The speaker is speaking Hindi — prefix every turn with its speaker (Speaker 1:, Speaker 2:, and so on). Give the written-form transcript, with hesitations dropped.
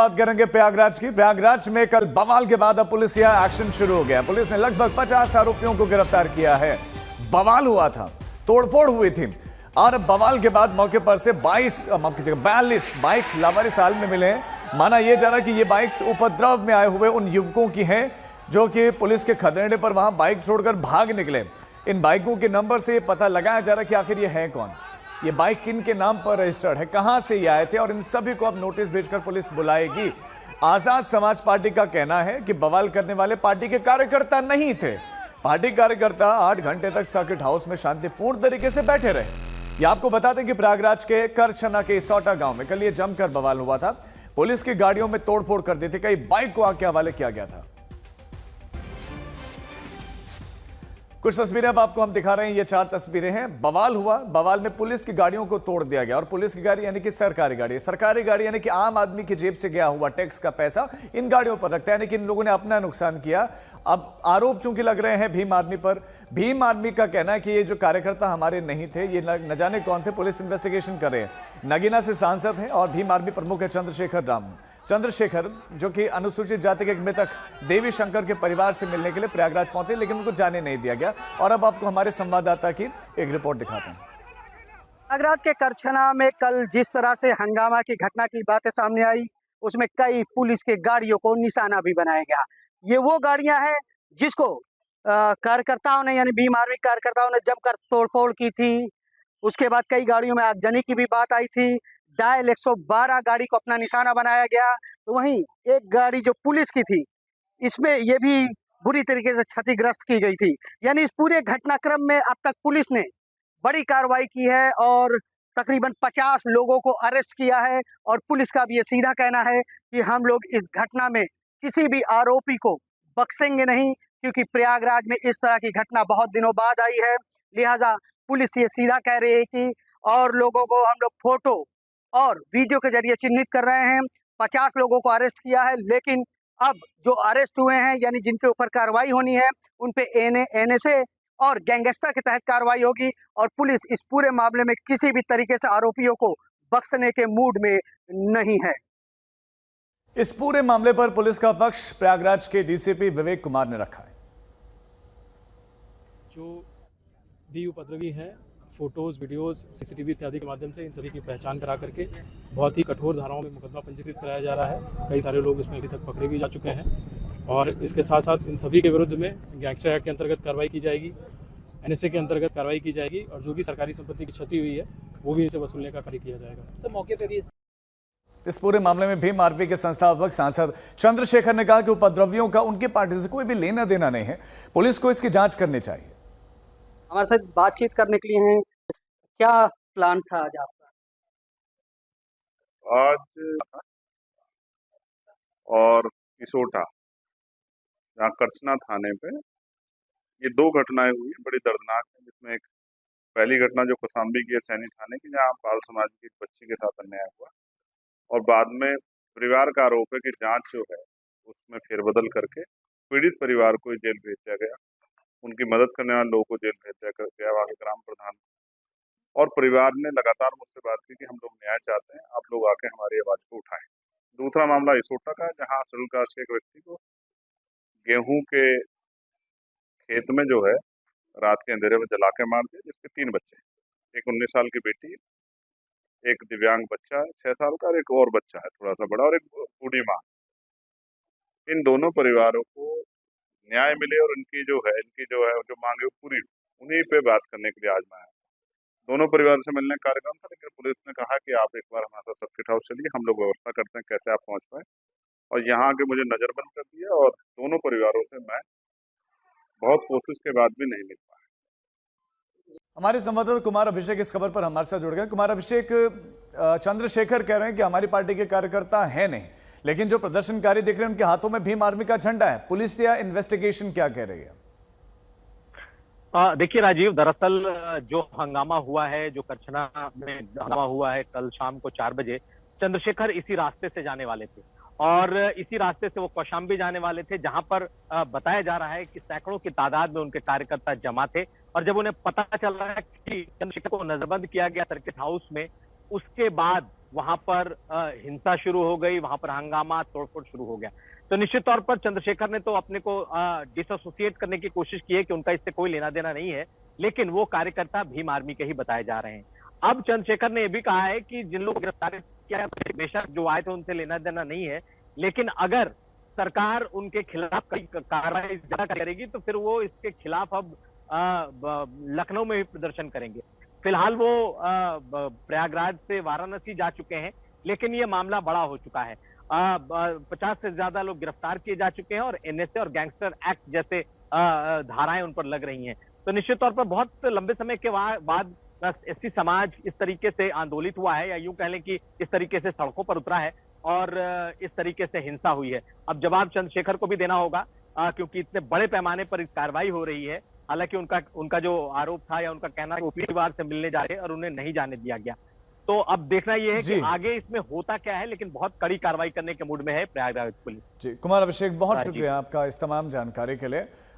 Speaker 1: बात करेंगे प्रयागराज की। प्रयागराज में कल बवाल के बाद अब पुलिस यह एक्शन शुरू हो गया। पुलिस ने लगभग 50 आरोपियों को गिरफ्तार किया है। बवाल हुआ था, तोड़फोड़ हुई थी और बवाल के बाद मौके पर से 42 बाइक लावारिस हाल में मिले हैं। माना यह जा रहा कि ये बाइक्स उपद्रव में आए हुए उन युवकों की हैं जो कि पुलिस के खदेड़ने पर वहां बाइक छोड़कर भाग निकले। इन बाइकों के नंबर से पता लगाया जा रहा कि आखिर ये है कौन, ये बाइक किन के नाम पर रजिस्टर्ड है, कहां से ये आए थे और इन सभी को अब नोटिस भेजकर पुलिस बुलाएगी। आजाद समाज पार्टी का कहना है कि बवाल करने वाले पार्टी के कार्यकर्ता नहीं थे। पार्टी कार्यकर्ता 8 घंटे तक सर्किट हाउस में शांतिपूर्ण तरीके से बैठे रहे। ये आपको बता दें कि प्रयागराज के करछना के इसौटा गांव में कल ये जमकर बवाल हुआ था। पुलिस की गाड़ियों में तोड़फोड़ कर दी थी, कई बाइक को आग के हवाले किया गया था। कुछ तस्वीरें अब आपको हम दिखा रहे हैं। ये 4 तस्वीरें हैं। बवाल हुआ, बवाल में पुलिस की गाड़ियों को तोड़ दिया गया और पुलिस की गाड़ी यानी कि सरकारी गाड़ी यानी कि आम आदमी की जेब से गया हुआ टैक्स का पैसा इन गाड़ियों पर रखता है, यानी कि इन लोगों ने अपना नुकसान किया। अब आरोप चूंकि लग रहे हैं भीम आर्मी पर। भीम आर्मी का कहना है कि ये जो कार्यकर्ता हमारे नहीं थे, ये न जाने कौन थे, पुलिस इन्वेस्टिगेशन कर रहे हैं। नगीना से सांसद हैं और भीम आर्मी प्रमुख है चंद्रशेखर, जो कि अनुसूचित जाति के एक मृतक देवी शंकर के परिवार से मिलने के लिए प्रयागराज पहुंचे, लेकिन उनको जाने नहीं दिया गया। और अब आपको हमारे संवाददाता की एक रिपोर्ट दिखाते हैं।
Speaker 2: प्रयागराज के करछना में कल जिस तरह से हंगामा की घटना की बातें सामने आई, उसमें कई पुलिस के गाड़ियों को निशाना भी बनाया गया। ये वो गाड़ियां हैं जिसको कार्यकर्ताओं ने यानी भीम आर्मी कार्यकर्ताओं ने जमकर तोड़फोड़ की थी। उसके बाद कई गाड़ियों में आगजनी की भी बात आई थी। डायल 112 गाड़ी को अपना निशाना बनाया गया। तो वहीं एक गाड़ी जो पुलिस की थी, इसमें ये भी बुरी तरीके से क्षतिग्रस्त की गई थी। यानी इस पूरे घटनाक्रम में अब तक पुलिस ने बड़ी कार्रवाई की है और तकरीबन 50 लोगों को अरेस्ट किया है। और पुलिस का भी ये सीधा कहना है कि हम लोग इस घटना में किसी भी आरोपी को बख्शेंगे नहीं, क्योंकि प्रयागराज में इस तरह की घटना बहुत दिनों बाद आई है। लिहाजा पुलिस ये सीधा कह रही है कि और लोगों को हम लोग फोटो और वीडियो के जरिए चिन्हित कर रहे हैं। 50 लोगों को अरेस्ट किया है, लेकिन अब जो अरेस्ट हुए हैं यानी जिनके ऊपर कार्रवाई होनी है, उन पे एनएसए और गैंगस्टर के तहत कार्रवाई होगी। और पुलिस इस पूरे मामले में किसी भी तरीके से आरोपियों को बख्शने के मूड में नहीं है।
Speaker 1: इस पूरे मामले पर पुलिस का पक्ष प्रयागराज के डीसीपी विवेक कुमार ने रखा है।
Speaker 3: जो भी उपद्रवी हैं, फोटोज, वीडियोस, सीसीटीवी इत्यादि के माध्यम से इन सभी की पहचान करा करके बहुत ही कठोर धाराओं में मुकदमा पंजीकृत कराया जा रहा है। कई सारे लोग इसमें अभी तक पकड़े भी जा चुके हैं और इसके साथ साथ इन सभी के विरुद्ध में गैंगस्टर एक्ट के अंतर्गत कार्रवाई की जाएगी, एनएसए के अंतर्गत कार्रवाई की जाएगी और जो भी सरकारी संपत्ति की क्षति हुई है वो भी इसे वसूलने का कार्य किया जाएगा। सर, मौके पर भी
Speaker 1: इस पूरे मामले में भीम आर्मी के संस्थापक सांसद चंद्रशेखर ने कहा कि उपद्रवियों का उनकी पार्टी से कोई भी लेना देना नहीं है, पुलिस को इसकी जांच करनी चाहिए।
Speaker 2: हमारे साथ बातचीत करने के लिए हैं। क्या प्लान था आज आपका?
Speaker 4: आज और इसोटा जहाँ करछना थाने पे ये 2 घटनाएं हुई बड़ी दर्दनाक है, जिसमें एक पहली घटना जो कौशाम्बी की सैनी थाने की, जहाँ बाल समाज की एक बच्ची के साथ अन्याय हुआ और बाद में परिवार का आरोप है कि जांच जो है उसमें फेरबदल करके पीड़ित परिवार को जेल भेज दिया गया। उनकी मदद करने वाले लोगों को जेल भेज दिया गया, वहाँ के ग्राम प्रधान। और परिवार ने लगातार मुझसे बात की कि हम लोग न्याय चाहते हैं, आप लोग आके हमारी आवाज को उठाएं। दूसरा मामला इसोटा का, जहाँ शेड्यूल कास्ट के एक व्यक्ति को गेहूं के खेत में जो है रात के अंधेरे में जला के मार दिया, जिसके 3 बच्चे, एक 19 साल की बेटी, एक दिव्यांग बच्चा 6 साल का और एक और बच्चा है थोड़ा सा बड़ा, और एक बूढ़ी माँ। इन दोनों परिवारों को न्याय मिले और इनकी जो मांगे वो पूरी, उन्हीं पे बात करने के लिए आज मैं आया। दोनों परिवार से मिलने का कार्यक्रम था, लेकिन पुलिस ने कहा कि आप एक बार हमारे साथ सर्किट हाउस चलिए, हम लोग व्यवस्था करते हैं कैसे आप पहुंच पाए। और यहाँ आके मुझे नजरबंद कर दिया और दोनों परिवारों से मैं बहुत कोशिश के बाद भी नहीं मिल पाया।
Speaker 1: हमारे संवाददाता कुमार अभिषेक इस खबर पर हमारे साथ जुड़ गए। कुमार अभिषेक, चंद्रशेखर कह रहे हैं कि हमारी पार्टी के कार्यकर्ता है नहीं, लेकिन जो प्रदर्शनकारी दिख रहे हैं उनके हाथों में भीम आर्मी का झंडा है। पुलिस या इन्वेस्टिगेशन क्या कह रही है?
Speaker 5: देखिए राजीव, दरअसल जो हंगामा हुआ है, जो करछना में हंगामा हुआ है कल शाम को 4 बजे, चंद्रशेखर इसी रास्ते से जाने वाले थे और इसी रास्ते से वो कौशाम्बी जाने वाले थे, जहां पर बताया जा रहा है कि सैकड़ों की तादाद में उनके कार्यकर्ता जमा थे। और जब उन्हें पता चल रहा है कि चंद्रशेखर को नजरबंद किया गया सर्किट हाउस में, उसके बाद वहां पर हिंसा शुरू हो गई, वहां पर हंगामा तोड़फोड़ शुरू हो गया। तो निश्चित तौर पर चंद्रशेखर ने तो अपने को डिसोसिएट करने की कोशिश की है कि उनका इससे कोई लेना देना नहीं है, लेकिन वो कार्यकर्ता भीम आर्मी के ही बताए जा रहे हैं। अब चंद्रशेखर ने यह भी कहा है कि जिन लोगों को गिरफ्तार किया है, बेशक जो आए थे उनसे लेना देना नहीं है, लेकिन अगर सरकार उनके खिलाफ कई कार्रवाई ज्यादा करेगी तो फिर वो इसके खिलाफ अब लखनऊ में भी प्रदर्शन करेंगे। फिलहाल वो प्रयागराज से वाराणसी जा चुके हैं, लेकिन ये मामला बड़ा हो चुका है। 50 से ज्यादा लोग गिरफ्तार किए जा चुके हैं और एनएसए और गैंगस्टर एक्ट जैसे धाराएं उन पर लग रही हैं। तो निश्चित तौर पर बहुत लंबे समय के बाद एससी समाज इस तरीके से आंदोलित हुआ है, या यूं कह लें कि इस तरीके से सड़कों पर उतरा है और इस तरीके से हिंसा हुई है। अब जवाब चंद्रशेखर को भी देना होगा, क्योंकि इतने बड़े पैमाने पर इस कार्रवाई हो रही है। हालांकि उनका जो आरोप था या उनका कहना है वो परिवार से मिलने जा रहे हैं और उन्हें नहीं जाने दिया गया। तो अब देखना यह है कि आगे इसमें होता क्या है, लेकिन बहुत कड़ी कार्रवाई करने के मूड में है प्रयागराज पुलिस।
Speaker 1: जी कुमार अभिषेक, बहुत
Speaker 5: जी।
Speaker 1: शुक्रिया आपका इस तमाम जानकारी के लिए।